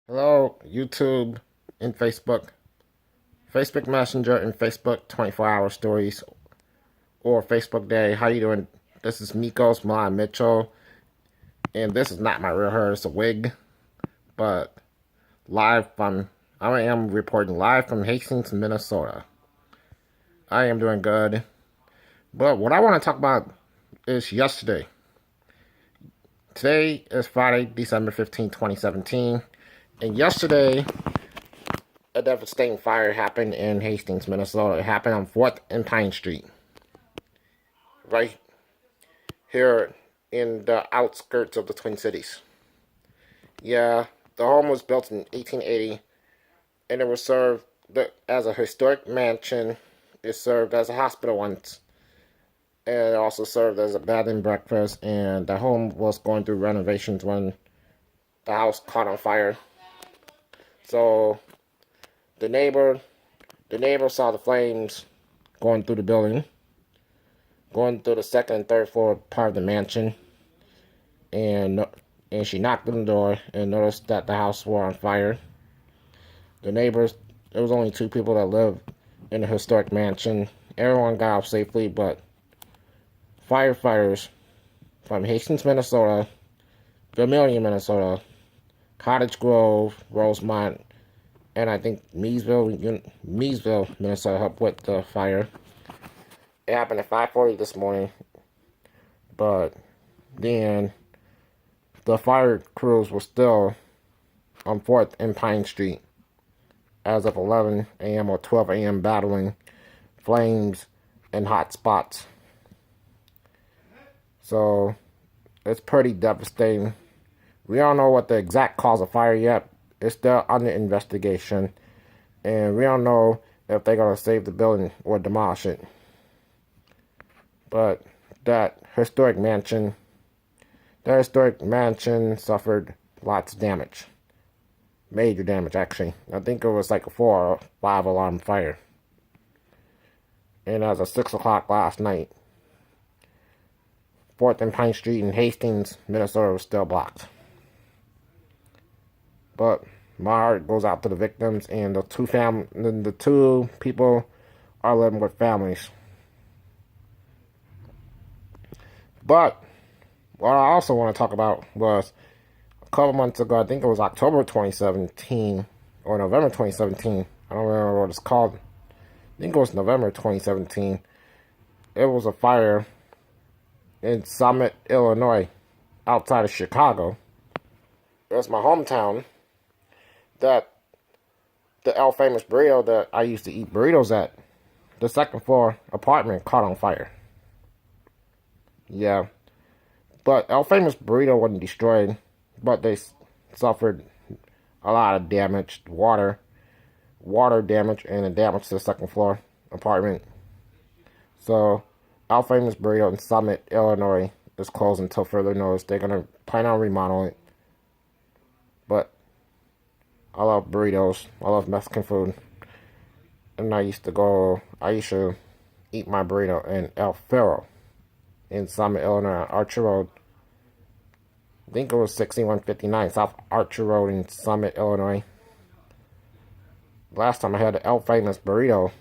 Hello, YouTube and Facebook. Facebook Messenger and Facebook 24-hour stories or Facebook Day. How you doing? This is Mikos Mitchell, and this is not my real hair. It's a wig, but I am reporting live from Hastings, Minnesota. I am doing good, but what I want to talk about is yesterday. Today is Friday, December 15th, 2017, and yesterday a devastating fire happened in Hastings, Minnesota. It happened on 4th and Pine Street, right here in the outskirts of the Twin Cities. Yeah, the home was built in 1880, and it was served as a historic mansion. It served as a hospital once, and it also served as a bed and breakfast, and the home was going through renovations when the house caught on fire. So the neighbor saw the flames going through the building, going through the second and third floor part of the mansion, and she knocked on the door and noticed that the house was on fire. The neighbors, there was only 2 people that lived in the historic mansion. Everyone got out safely, but firefighters from Hastings, Minnesota, Vermilion, Minnesota, Cottage Grove, Rosemont, and I think Miesville, Minnesota helped with the fire. It happened at 5:40 this morning, but then the fire crews were still on 4th and Pine Street as of 11 a.m. or 12 a.m. battling flames and hot spots. So it's pretty devastating. We don't know what the exact cause of fire yet. It's still under investigation, and we don't know if they're going to save the building or demolish it. But that historic mansion suffered lots of damage. Major damage, actually. I think it was like a 4 or 5 alarm fire. And as of 6 o'clock last night, 4th and Pine Street in Hastings, Minnesota was still blocked. But my heart goes out to the victims, and the two people are living with families. But what I also want to talk about was a couple months ago, I think it was October 2017 or November 2017. I don't remember what it's called. I think it was November 2017. It was a fire in Summit, Illinois, outside of Chicago. It was my hometown. That the Famous Burrito that I used to eat burritos at, the second floor apartment caught on fire. Yeah, but Famous Burrito wasn't destroyed, but they suffered a lot of damage, water damage, and the damage to the second floor apartment. So Famous Burrito in Summit, Illinois is closed until further notice. They're gonna plan on remodeling it, but I love burritos. I love Mexican food. And I used to eat my burrito in El Faro in Summit, Illinois, Archer Road. I think it was 6159 South Archer Road in Summit, Illinois. Last time I had the Famous Burrito,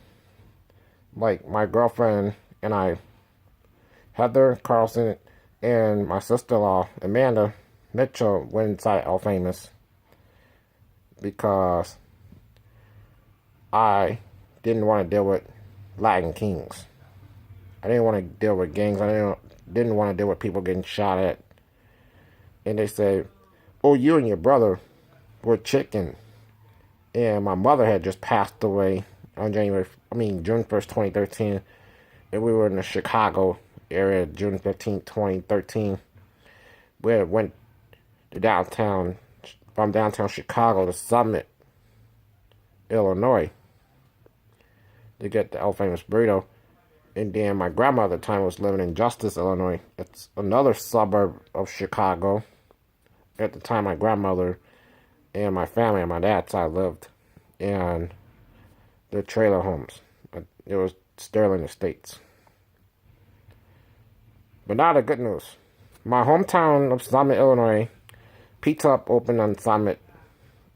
like my girlfriend and I, Heather Carlson, and my sister-in-law, Amanda Mitchell, went inside Famous because I didn't want to deal with Latin Kings. I didn't want to deal with gangs. I didn't want to deal with people getting shot at. And they said, "Oh, you and your brother were chicken." And my mother had just passed away on June 1st, 2013. And we were in the Chicago area, June 15th, 2013. We went to from downtown Chicago to Summit, Illinois, to get the Famous Burrito. And then my grandmother at the time was living in Justice, Illinois. It's another suburb of Chicago. At the time, my grandmother and my family on my dad's side lived in the trailer homes. It was Sterling Estates. But now the good news. My hometown of Summit, Illinois, Pizza Hut opened on Summit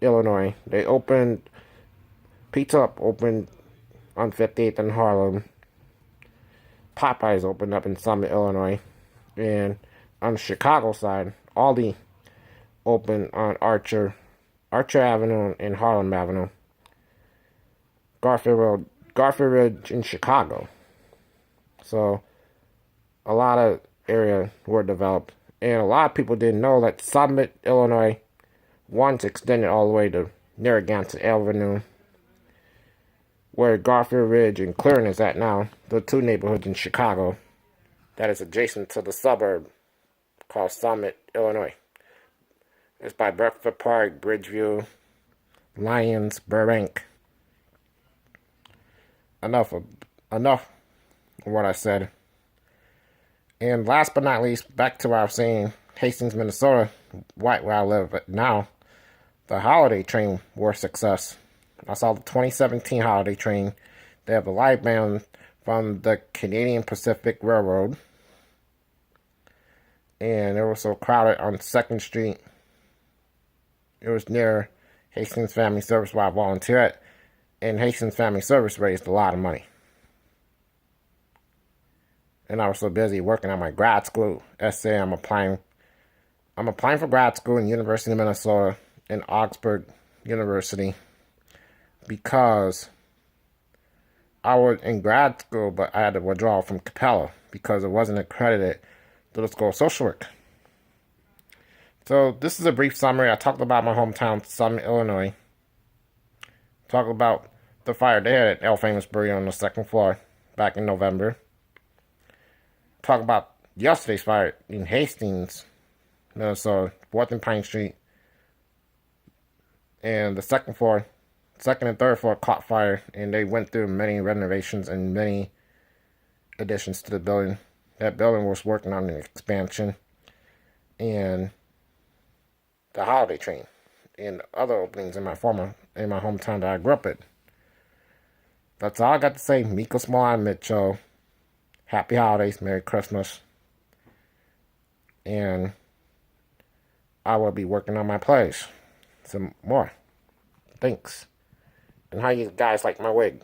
Illinois. They opened, Pizza Up opened on 58th in Harlem. Popeyes opened up in Summit, Illinois. And on the Chicago side, Aldi opened on Archer Avenue and Harlem Avenue. Garfield Ridge in Chicago. So a lot of areas were developed. And a lot of people didn't know that Summit, Illinois once extended all the way to Narragansett Avenue, where Garfield Ridge and Clearing is at now. The two neighborhoods in Chicago that is adjacent to the suburb called Summit, Illinois. It's by Bedford Park, Bridgeview, Lyons, Burbank. Enough of what I said. And last but not least, back to what I was saying, Hastings, Minnesota, right where I live now, the Holiday Train were a success. I saw the 2017 Holiday Train. They have a live band from the Canadian Pacific Railroad. And it was so crowded on 2nd Street. It was near Hastings Family Service where I volunteered at. And Hastings Family Service raised a lot of money. And I was so busy working on my grad school essay. I'm applying for grad school in University of Minnesota and Augsburg University because I was in grad school, but I had to withdraw from Capella because it wasn't accredited to the School of Social Work. So this is a brief summary. I talked about my hometown, Summit, Illinois. Talked about the fire they had at Famous Burrito on the 2nd floor back in November. Talk about yesterday's fire in Hastings, Minnesota, 4th and Pine Street. And the 2nd and 3rd floor caught fire, and they went through many renovations and many additions to the building. That building was working on an expansion. And the Holiday Train and other openings in my hometown that I grew up in. That's all I got to say. Mikos Mitchell. Happy holidays, Merry Christmas. And I will be working on my plays some more. Thanks. And how you guys like my wig?